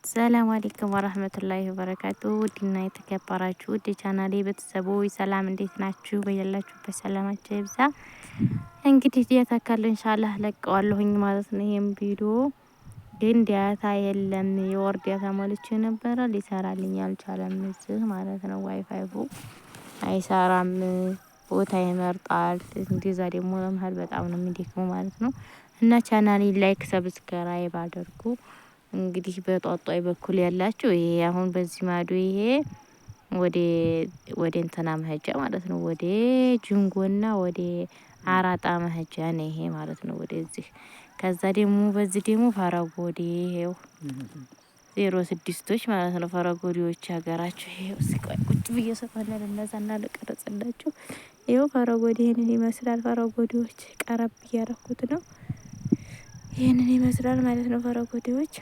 ሰላም አለይኩም ወራህመቱላሂ ወበረካቱ። ውድና የተከበራችሁ ውድ ቻናሌ ቤተሰቦች ሰላም እንዴት ናችሁ? በያላችሁበት ሰላማችሁ ይብዛ። እንግዲህ ዲያታካል ኢንሻአላህ ለቀዋለሁኝ ማለት ነው። ይሄም ቪዲዮ ግን ዲያታ የለም የወር ዲያታ ሞልቼ ነበረ ሊሰራልኝ አልቻለም። እዚህ ማለት ነው ዋይፋይቡ አይሰራም፣ ቦታ ይመርጣል። እንደዛ ደግሞ ለመሃል በጣም ነው የሚደክመው ማለት ነው። እና ቻናሌ ላይክ ሰብስክራይብ አድርጉ። እንግዲህ በጧጧይ በኩል ያላችሁ ይሄ አሁን በዚህ ማዶ ይሄ ወደ እንትና መሄጃ ማለት ነው። ወደ ጅንጎና ወደ አራጣ መሄጃ ነው ይሄ ማለት ነው። ወደዚህ ከዛ ደግሞ በዚህ ደግሞ ፈረጎዴ ይሄው 06ቶች ማለት ነው። ፈረጎዴዎች ሀገራችሁ ይሄው ሲቆይ ቁጭ ብዬ ሰፋና ለነዛና ለቀረጽላችሁ ይሄው ፈረጎዴ ይሄንን ይመስላል። ፈረጎዴዎች ቀረብ እያረኩት ነው። ይሄንን ይመስላል ማለት ነው። ፈረጎዴዎች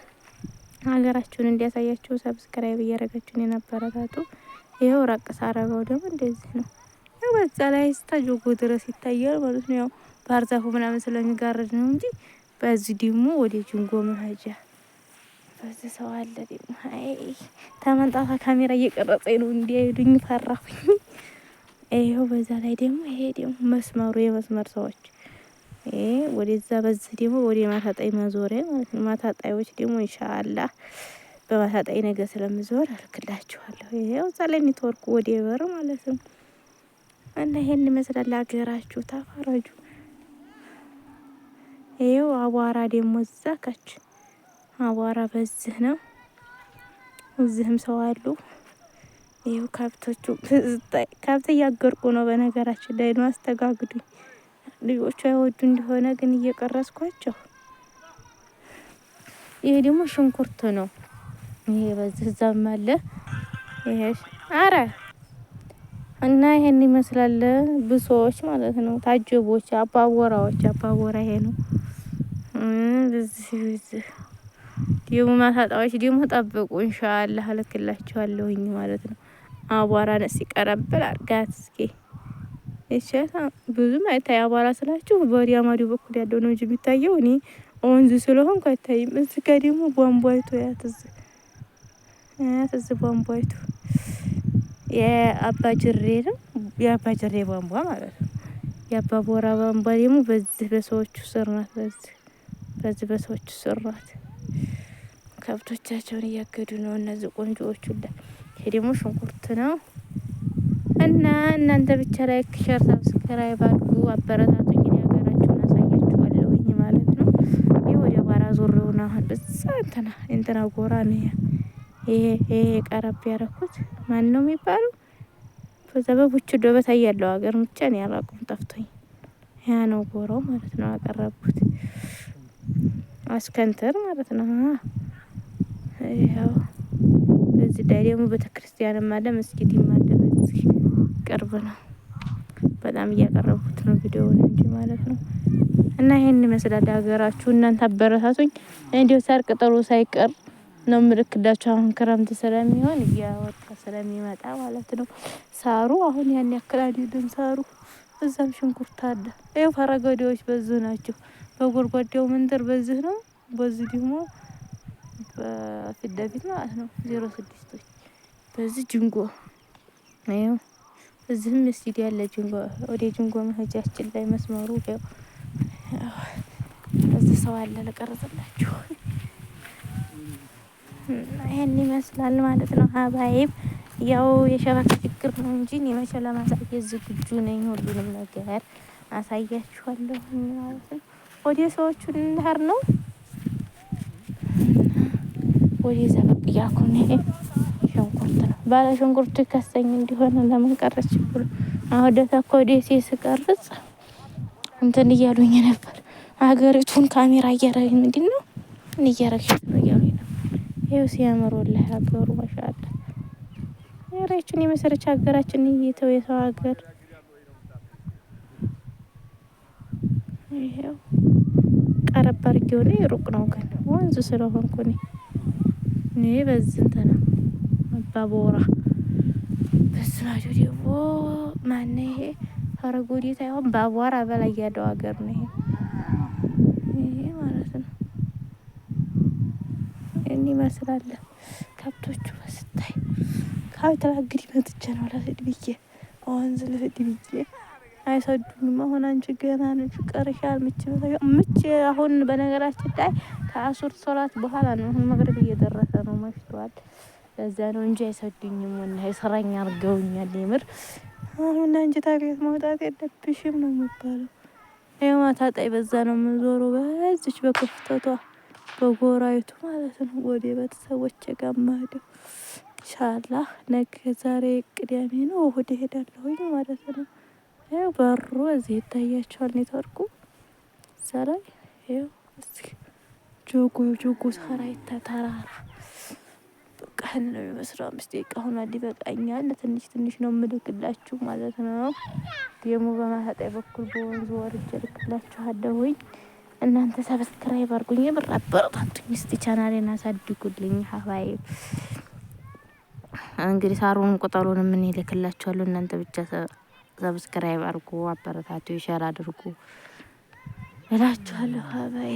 ሀገራችሁን እንዲያሳያችሁ ሰብስክራይብ እያረጋችሁን የነበረታቱ ይሄው ራቅ ሳረገው ደግሞ እንደዚህ ነው። ያው በዛ ላይ ስታጆጎ ድረስ ይታያል ማለት ነው። ያው ባህር ዛፉ ምናምን ስለሚጋርድ ነው እንጂ በዚህ ደግሞ ወደ ጅንጎ መሄጃ በዚህ ሰው አለ ደግሞ አይ ተመንጣፋ ካሜራ እየቀረጸኝ ነው እንዲያዩኝ ፈራሁኝ። ይሄው በዛ ላይ ደግሞ ይሄ ደግሞ መስመሩ የመስመር ሰዎች ወደዛ በዚህ ደግሞ ወደ ማታጣይ ማዞሪያ ማለት ነው። ማታጣዮች ደግሞ ኢንሻአላህ በማታጣይ ነገር ስለምዞር አልክላችኋለሁ። ይሄው እዛ ላይ ኔትወርክ ወደ በር ማለት ነው። እና ይሄን ይመስላል ሀገራችሁ ተፈረጁ። ይሄው አቧራ ደግሞ እዛ ካች አቧራ በዚህ ነው። እዚህም ሰው አሉ። ይሄው ከብቶቹ ከብት እያገርቁ ነው። በነገራችን ላይ ነው አስተጋግዱኝ። ልጆቹ አይወዱ እንደሆነ ግን እየቀረስኳቸው። ይሄ ደግሞ ሽንኩርት ነው። ይሄ በዚህ ዛም አለ። ይሄ አረ እና ይሄን ይመስላል ብሶዎች ማለት ነው። ታጀቦች አባወራዎች አባወራ ይሄ ነው። በዚህ ደግሞ ማታጣዎች ደግሞ ጠብቁ ኢንሻአላህ እልክላችኋለሁኝ ማለት ነው። አቧራን ሲቀረብል አርጋት እስኪ እሺታ ብዙም አይታይ አቧራ ስላችሁ በወዲያ ማዶ በኩል ያለው ነው እንጂ የሚታየው እኔ ወንዝ ስለሆንኩ አይታይም። እዚህ ጋር ደግሞ ቧንቧይቱ ያት እዚህ ቧንቧይቱ የአባጅሬ ነው። የአባጅሬ ቧንቧ ማለት ነው። የአባቦራ ቧንቧ ደግሞ በዚህ በሰዎቹ ስር ናት። በዚህ በሰዎቹ ስር ናት። ከብቶቻቸውን እያገዱ ነው እነዚህ ቆንጆዎቹ። ይሄ ደግሞ ሽንኩርት ነው። እና እናንተ ብቻ ላይክ ሼር ሰብስክራይብ አድርጉ፣ አበረታቱኝ። ሀገራችሁን አሳያችኋለሁኝ ማለት ነው። ይሄ ወደ ባራ ዞሬውና አሁን በዛ እንትና ጎራ ነው። ይሄ ቀረብ ያረኩት ማን ነው የሚባለው? በዛ በቡች ዶበታ ያለው ሀገር ብቻ ነው ያላቁም ጠፍቶኝ። ያ ነው ጎራው ማለት ነው። አቀረብኩት አስከንተር ማለት ነው። ይሄው በዚህ ላይ ደግሞ ቤተክርስቲያንም አለ መስጊድም አለ። በዚህ ቅርብ ነው። በጣም እያቀረብኩት ነው ቪዲዮውን እንጂ ማለት ነው። እና ይሄን ይመስላል ሀገራችሁ። እናንተ አበረታቱኝ። እንዴው ሳር ቅጠሉ ሳይቀር ነው ምልክላችሁ። አሁን ክረምት ስለሚሆን እያወጣ ስለሚመጣ ማለት ነው። ሳሩ አሁን ያን ያክል አይደለም ሳሩ። እዛም ሽንኩርት አለ። ይኸው ፈረገዴዎች በዚህ ናቸው። በጎርጓዴው መንደር በዚህ ነው። በዚህ ደግሞ በፊት ለፊት ማለት ነው 06ቶች በዚህ ጅንጎ ነው። እዚህም መስጊድ ያለ ጅንጎ ወደ ጅንጎ መሄጃችን ላይ መስመሩ ይኸው እዚህ ሰው አለ ለቀረጽላችሁ። ይሄን ይመስላል ማለት ነው። ሀባይብ ያው የሸበካ ችግር ነው እንጂ እኔ መቼ ለማሳየት ዝግጁ ነኝ። ሁሉንም ነገር አሳያችኋለሁ ማለት ነው። ወደ ሰዎቹ እንሄድ ነው። ወደዛ በቃ ያኩን ሽንኩርት ነው። ባለ ሽንኩርቱ ይከሰኝ እንዲሆን ለምን ቀረች ብሎ አሁን ደታኮ ደሴ ስቀርጽ እንትን እያሉኝ ነበር። ሀገሪቱን ካሜራ እያረግን ምንድነው እያረግሽ ነው እያሉኝ ነው። ይኸው ሲያምር ወላሂ ሀገሩ ማሻአላ። ያራችን የመሰረች ሀገራችን እየተው የሰው ሀገር ይሄው ቀረብ አድርጌው ነው። ሩቅ ነው ግን ወንዙ ስለሆንኩ እኔ በዚህ እንትና አባቦራ በስማጆ ደግሞ ማን ይሄ ፈረጎዴ ሳይሆን ባቧራ በላይ ያለው ሀገር ነው ይሄ ማለት ነው። እኔ ይመስላል ከብቶቹ በስታይ ከብት እንግዲህ መጥቼ ነው ለፍድ ብዬ ወንዝ ልፍድ ብዬ አይሰዱኝም። አሁን አንቺ ገና ነሽ ቀርሻል ምች አሁን በነገራችን ላይ ከአሱር ሶላት በኋላ ነው። አሁን መግሪብ እየደረሰ ነው መሽቷል። ለዛ ነው እንጂ አይሰዱኝም። ወላሂ ስራኛ አድርገውኛል የምር። አሁን አንቺ ታቤት መውጣት የለብሽም ነው የሚባለው። ይኸው ማታ ጣይ በዛ ነው የምንዞረው በዚች በክፍተቷ በጎራይቱ ማለት ነው። ወደ ቤተሰቦቼ ጋር የምሄደው ኢንሻአላህ ነገ ዛሬ ቅዳሜ ነው እሁድ እሄዳለሁኝ ማለት ነው። ይኸው በሩ እዚህ ይታያቸዋል ኔትወርኩ እዛ ላይ ይኸው እስኪ ጆጎ ሰራይታ ተራራ በቃ ነው የሚመስለው። 5 ደቂቃ ሆኗል ይበቃኛል። ትንሽ ነው የምልክላችሁ ማለት ነው። ደግሞ በማታጣይ በኩል በወንዙ ወርጄ ልክላችኋለሁኝ። እናንተ ሰብስክራይብ አድርጉኝ፣ ብር አበረታቱኝ፣ እስቲ ቻናሌን አሳድጉልኝ። ሀባይ እንግዲህ ሳሩን ቁጠሩን ምን ይልክላችኋለሁ። እናንተ ብቻ ሰብስክራይብ አድርጉ፣ አበረታቱ፣ ሼር አድርጉ እላችኋለሁ ሀባይ